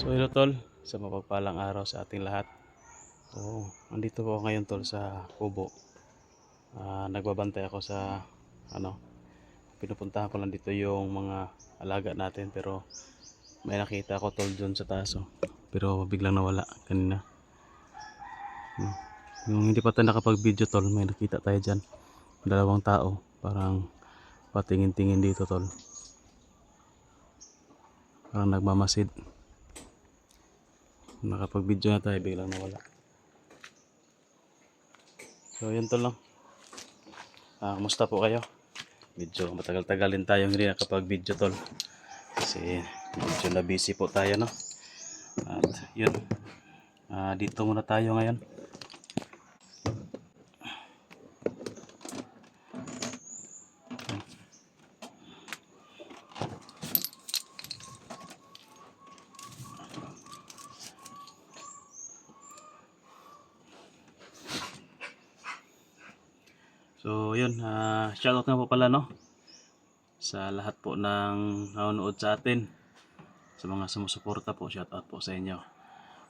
So hello tol, sa mapagpalang araw sa ating lahat. So, andito po ako ngayon tol sa kubo. Nagbabantay ako sa ano, pinupuntahan ko lang dito yung mga alaga natin pero may nakita ako tol dun sa taas oh. Pero biglang nawala kanina. Hmm. Yung hindi pa tayo nakapag-video tol, may nakita tayo dyan. Dalawang tao, parang patingin-tingin dito tol. Parang nagmamasid. Nakapag-video na tayo, biglang nawala. So yun tol lang. Kumusta po kayo? Medyo matagal-tagal din tayo hindi nakapag-video tol. Kasi medyo na busy po tayo no. At yun. Dito muna tayo ngayon. So yun, shoutout nga po pala no sa lahat po ng nanonood sa atin. Sa mga sumusuporta po, shoutout po sa inyo.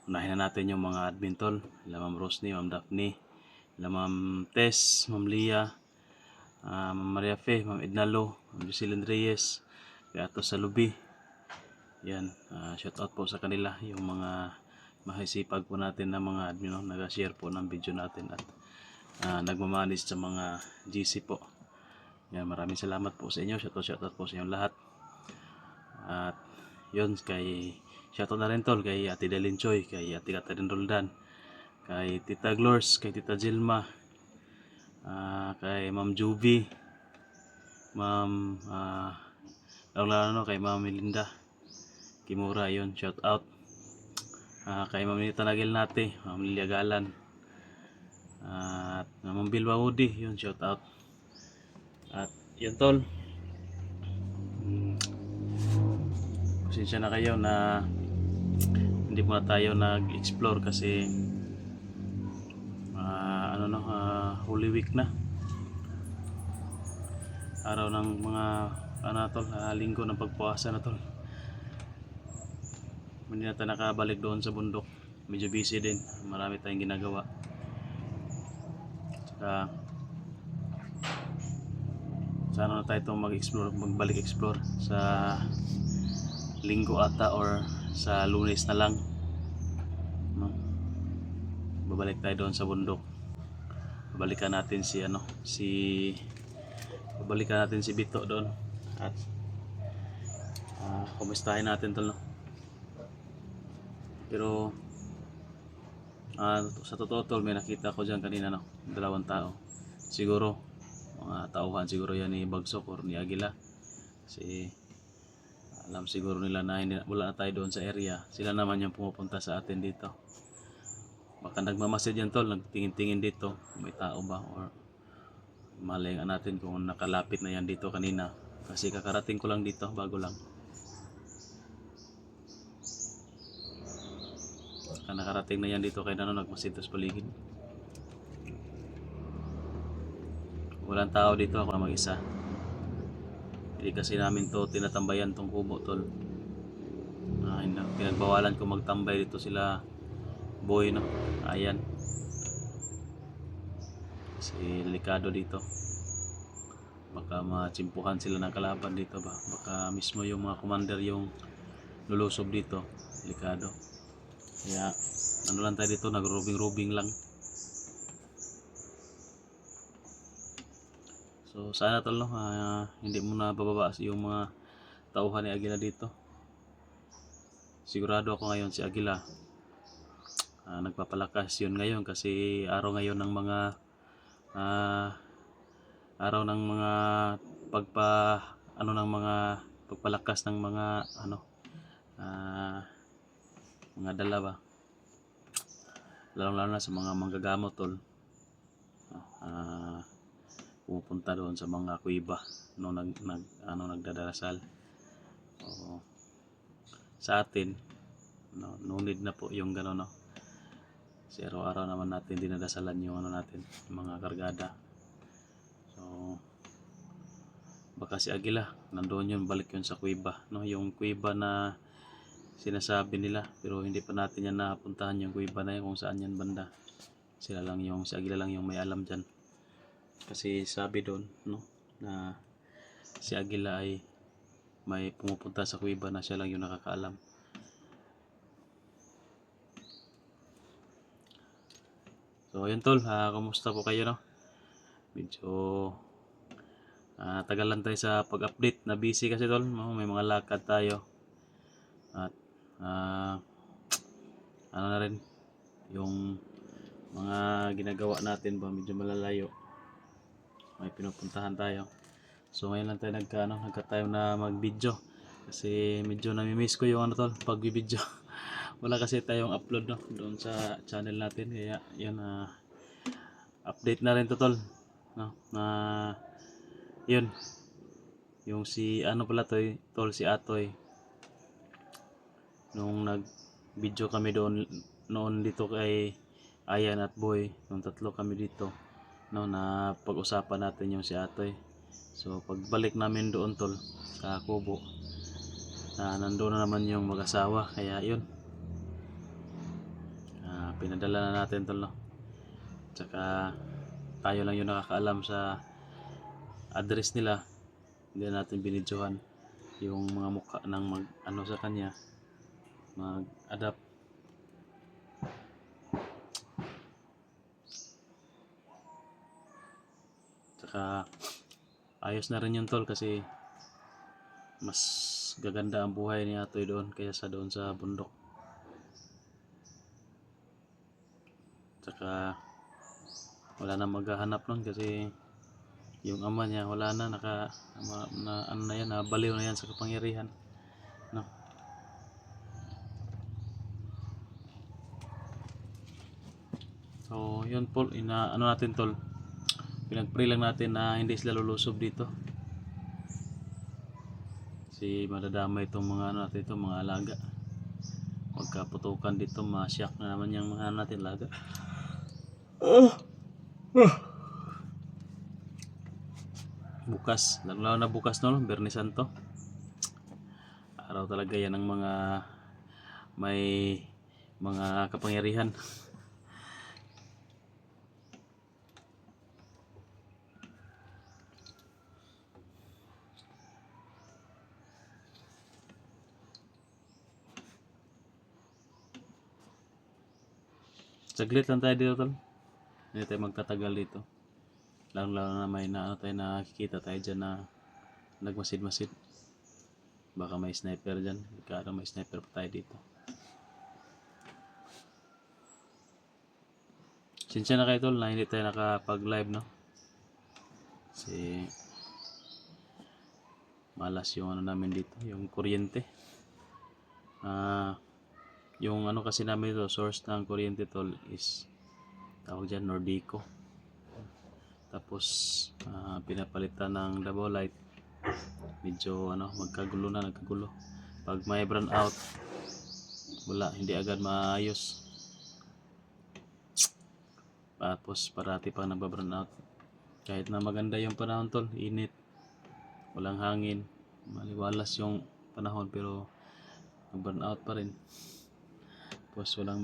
Unahin na natin yung mga admin tol, Ma'am Rosny, Ma'am Daphne, Ma'am Tess, Ma'am Lia, Ma'am Maria Fe, Ma'am Ednalo, Ma'am Jocelyn Reyes, Beato Salubi. Yan, shoutout po sa kanila, yung mga mahisipag po natin na mga admin no, nag-share po ng video natin at nagmamanage sa mga GC po. Yan, maraming salamat po sa inyo. Shoutout po sa inyong lahat. At yun, shoutout na rin tol kay Ate Delin Choi, kay Ate Catherine Roldan, kay Tita Glors, kay Tita Jilma, kay Ma'am Juvie, Ma'am kay Ma'am Melinda Kimura, yun, shoutout. Kay Ma'am Nita Nagilnate, Ma'am Lilia Galan, at Ma'am Bilwa Udi, yun, shoutout. At yun tol, pasensya na kayo na hindi muna tayo nag-explore kasi Holy Week na, araw ng mga tol, linggo ng pagpuasa na tol. Hindi na tayo nakabalik doon sa bundok, medyo busy din, marami tayong ginagawa. Saka sana na tayo itong magbalik explore sa linggo ata or sa Lunes na lang no? Babalik tayo doon sa bundok, babalikan natin si Bito doon at kumustahin natin tol no? Pero sa totoo tol, may nakita ko dyan kanina no, dalawang tao, siguro mga tauhan siguro yan ni Bagsok or ni Agila kasi alam siguro nila na wala na tayo doon sa area, sila naman yung pumupunta sa atin dito. Baka nagmamasid yan tol, nagtingin-tingin dito may tao ba or malingan natin kung nakalapit na yan dito kanina kasi kakarating ko lang dito, bago lang. Nakarating na yan dito kay nagmasid sa paligid. Walang tao dito, ako na mag-isa. Hindi kasi namin to tinatambayan tong kubo tol. Pinagbawalan ko magtambay dito sila boy no. Ayan. Kasi delikado dito. Baka matsimpuhan sila ng kalaban dito ba. Baka mismo yung mga commander yung lulusob dito. Delikado. Kaya lang tayo dito, nag-robing lang. So sana tol no, hindi mo na bababa yung mga tauhan ni Agila dito. Sigurado ako ngayon si Agila nagpapalakas yun ngayon kasi araw ngayon ng mga pagpalakas ng mga mga dala ba, lalo na sa mga manggagamot tol. Pumupunta doon sa mga kuiba no, nagdadarasal. So, sa atin no need na po yung gano'n no. Kasi araw-araw naman natin dinadasalan yung natin, yung mga kargada. So baka si Agila nandoon yun, balik yun sa kuiba no, yung kuiba na sinasabi nila, pero hindi pa natin yan napuntahan yung kuweba na yan kung saan yan banda. Si Aguila lang yung may alam dyan. Kasi sabi doon, no, na si Aguila ay may pumupunta sa kuweba na siya lang yung nakakaalam. So yun tol, kumusta po kayo, no? Medyo tagal lang tayo sa pag-update, na busy kasi tol, no? May mga lakad tayo at ano na rin yung mga ginagawa natin ba medyo malalayo, may pinupuntahan tayo. So ngayon lang tayo nagka-time na mag-video kasi medyo nami-miss ko yung tol, pag-video. Wala kasi tayong upload, no, doon sa channel natin, kaya yun, update na rin to tol, no, na yun yung si pala to, tol, si Atoy, nung nag-video kami doon noon dito kay Ayan at Boy, nung tatlo kami dito, no, na pag-usapan natin yung si Atoy. So pagbalik namin doon tol sa kubo, nandoon na naman yung mag-asawa, kaya yun, pinadala na natin tol, no. Tsaka tayo lang yung nakakaalam sa address nila, hindi natin binidyohan yung mga mukha ng sa kanya mag-adapt. Tsaka ayos na rin yun tol, kasi mas gaganda ang buhay ni Atoy doon kaysa doon sa bundok. Tsaka wala na maghahanap nun kasi yung ama niya wala na, baliw na yan sa kapangyarihan, no. So yun po, natin tol, pinag-pray lang natin na hindi sila lulusob dito, kasi madadamay itong mga natin, itong mga alaga. Magkaputukan dito, masyak na naman yung mga natin alaga. Bukas, lalo na bukas, no, Biyernes Santo, araw talaga yan ng mga may mga kapangyarihan. Saglit lang tayo dito tol, hindi tayo magtatagal dito, lalo na may tayo nakikita tayo dyan na nagmasid-masid. Baka may sniper dyan, may sniper pa tayo dito. Sinsya na kayo tol na hindi tayo nakapag-live, no, kasi malas yung namin dito, yung kuryente. Yung kasi namin ito, source ng kuryente tol is tawag dyan Nordico. Tapos pinapalitan ng Davao Light. Medyo nagkagulo. Pag may brown out, wala, hindi agad maayos. Tapos parati pang nagba-brown out. Kahit na maganda yung panahon tol, init, walang hangin, maliwalas yung panahon, pero nag-brown out pa rin. Tapos walang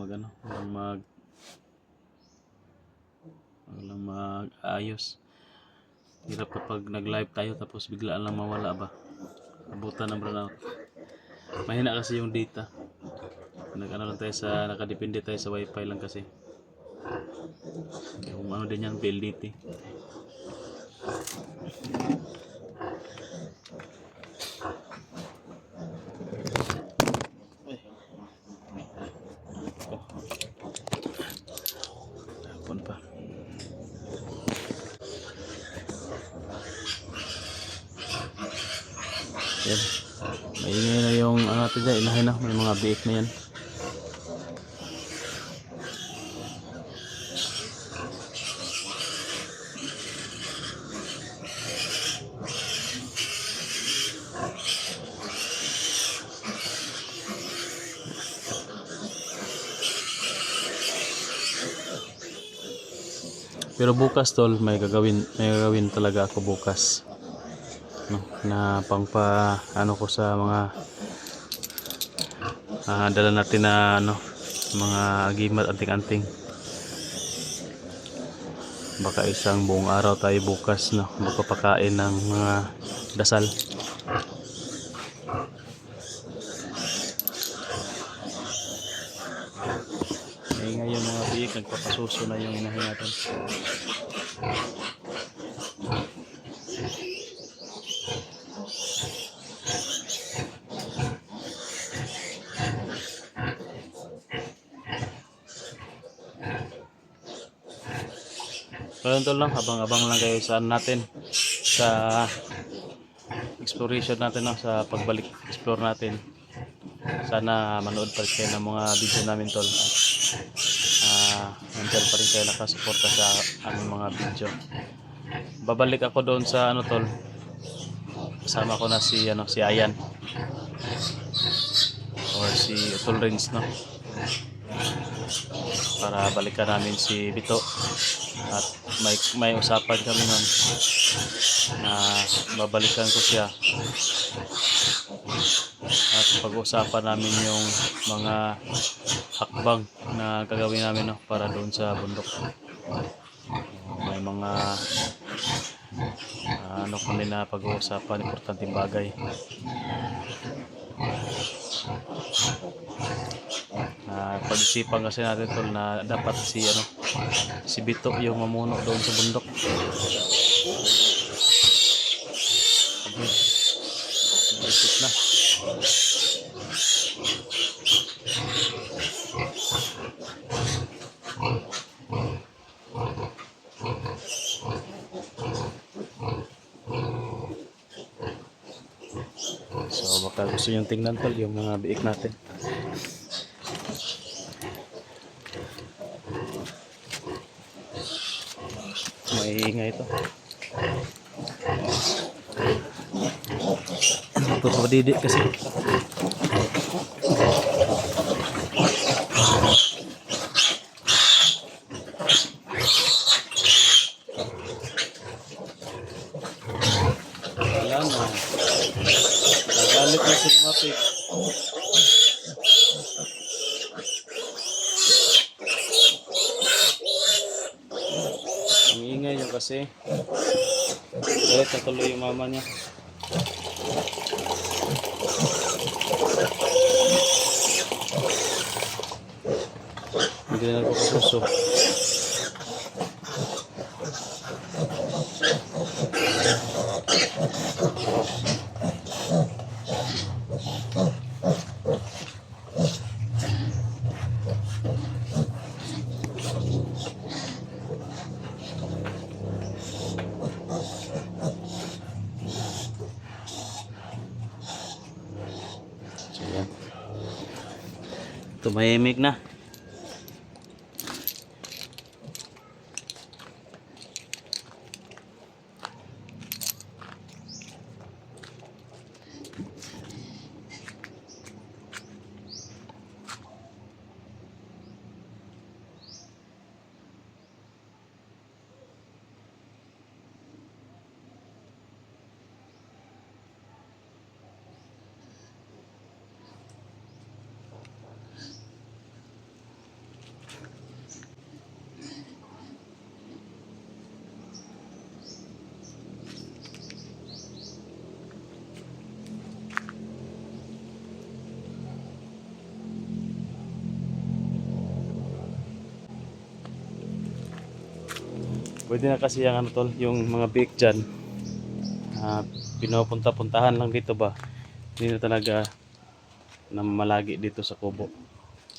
mag-ayos. Hirap kapag nag-live tayo tapos biglaan lang mawala ba, abutan ng brownout. Mahina kasi yung data, lang tayo nakadepende tayo sa wifi lang kasi. Yung din yan, PLDT. Yan. Maingay na yung natin dyan, inahin na, may mga biik na yan. Pero bukas tol, may gagawin talaga ako bukas, no, na ko sa mga dala natin na ano, mga agimat anting-anting. Baka isang buong araw tayo bukas, no, magpapakain ng mga dasal. Ngayon mga biik, nagpapasuso na yung inahin natin. Kaya lang, abang-abang lang kayo sa natin, sa exploration natin, no? Sa pagbalik explore natin. Sana manood pa rin kayo ng mga video namin tol. Nandiyan pa rin kayo nakasuporta sa aming mga video. Babalik ako doon sa ano tol, kasama ko na si ano, si Ayan or si Utol Rins, no, para balikan namin si Bito. At may usapan kami nun na babalikan ko siya at pag-usapan namin yung mga hakbang na gagawin namin, no, para doon sa bundok. May mga ano kami na pag-uusapan, importanteng bagay na pag-isipan kasi natin tol, na dapat si ano, si Bito yung mamuno doon sa bundok. Naisip na. So baka gusto nyo tingnan tol yung mga biik natin. Maingay ito. Ito padidi kasi. Wala na. Nagalit na si Mapit. Ang ingay niya kasi. Galit na tuloy yung mama niya. Hindi na nagpapasuso. So yan. Tumahimik na. Pwede na kasi yung ano tol, yung mga biik dyan, pinupunta-puntahan lang dito ba, hindi na talaga na malagi dito sa kubo.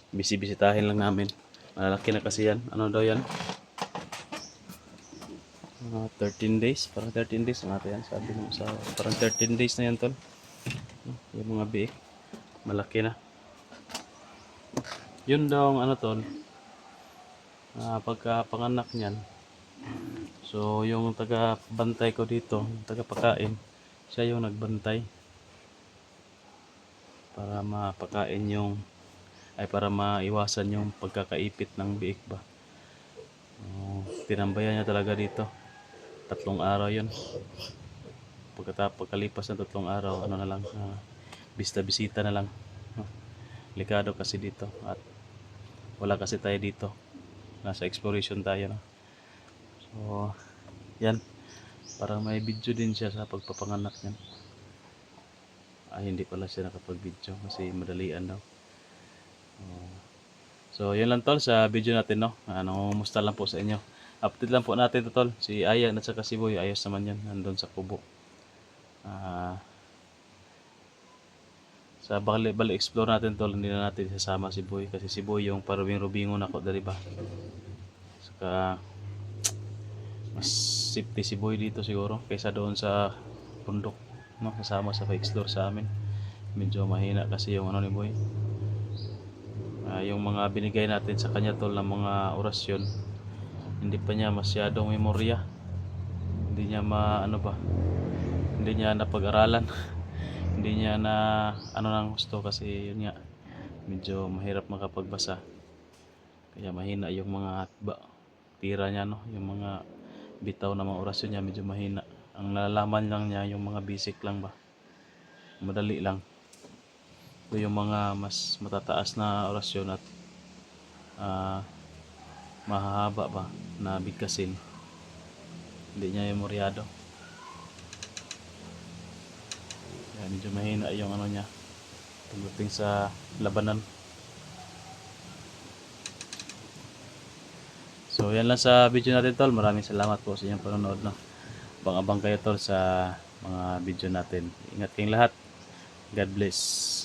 Bisibisitahin lang namin. Malalaki na kasi yan. Ano daw yan? 13 days. Parang 13 days na natin yan. Sabi mo sa parang 13 days na yan tol. Yung mga biik. Malaki na. Yun daw ang ano tol. Pagka panganak niyan. So yung taga-bantay ko dito, yung taga-pakain, siya yung nagbantay. Para mapakain yung, ay para maiwasan yung pagkakaipit ng biik ba. Tinambayan niya talaga dito. 3 araw yun. Pagkalipas ng 3 araw, ano na lang, bisita na lang. Delikado kasi dito at wala kasi tayo dito. Nasa exploration tayo, no? So, yan. Parang may video din siya sa pagpapanganak niyan. Hindi pala siya nakapag-video kasi madalian daw. So, yun lang tol sa video natin, no? Musta lang po sa inyo. Update lang po natin to tol. Si Ayan at saka si Boy, ayos naman yan. Nandun sa kubo. Sa bali explore natin tol, hindi na natin sasama si Boy. Kasi si Boy yung parubing-rubingon ako, dari ba? Saka, mas safety si Boy dito siguro kaysa doon sa bundok, no? Kasama sa pa-explore sa amin. Medyo mahina kasi yung ano ni Boy. Yung mga binigay natin sa kanya tol ng mga orasyon, hindi pa niya masyadong memorya. Hindi niya hindi niya napag-aralan. Hindi niya na nang gusto kasi yun nga, medyo mahirap makapagbasa. Kaya mahina yung mga tira niya, no? Yung mga bitaw na mga orasyon niya medyo mahina. Ang nalalaman lang niya yung mga basic lang ba. Madali lang. Ito yung mga mas matataas na orasyon at mahahaba ba na bigkasin. Hindi niya memoryado. Kaya medyo mahina yung ano niya pagdating sa labanan. So yan lang sa video natin tol. Maraming salamat po sa inyong panonood, no? Abang-abang kayo tol sa mga video natin. Ingat kayong lahat. God bless.